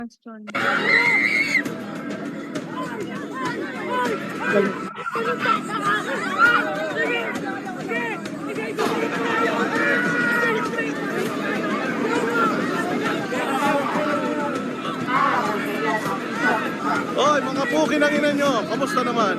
Question. Hoy, mga puki ng ina nyo, kamusta naman?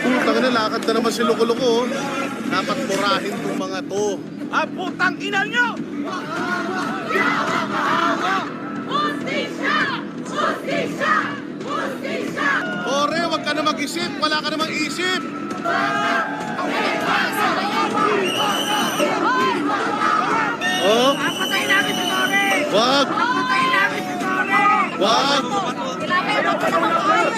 Putang ina, lakad na naman si Loko-Loko. Dapat murahin tong mga to. Ah, putang ina nyo! Justisya! Justisya! Justisya! Ore, wag ka na mag-isip. Wala ka namang isip. Oh, Papatayin namin si Tore! wag, Papatayin namin si Tore! wag. Kinapay mo po naman kayo!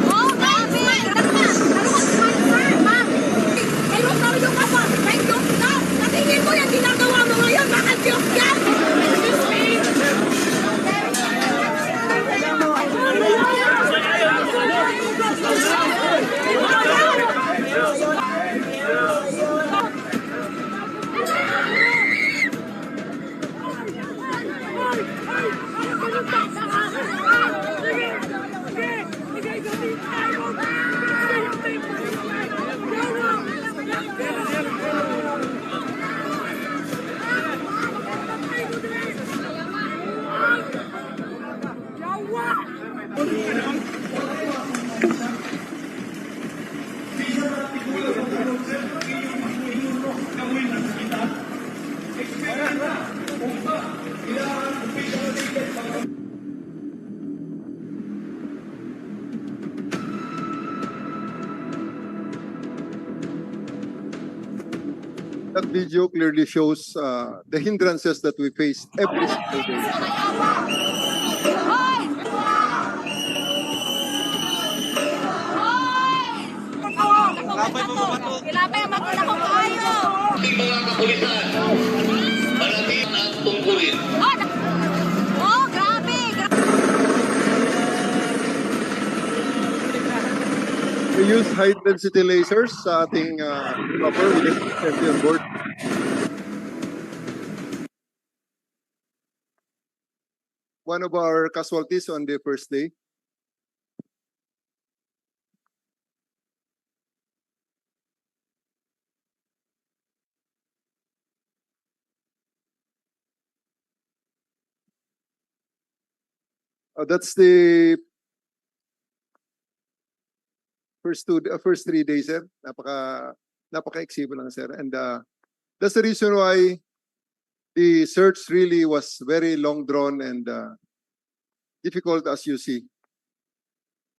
Oh, grabe! Hello, sabi ka pa! May Diyos ka! Natingin mo yung ginagawa mo ngayon! Bakit Diyos ka? That video clearly shows the hindrances that we face every single day. Kinapay mo po naman kayo! Mga kapulisan, palatin at tungkulin. Oh, grabe! We use high-density lasers sa ating proper safety on board. One of our casualties on the first day. That's the first 3 days, sir. Napaka-exibo lang, sir. And that's the reason why the search really was very long drawn and difficult, as you see.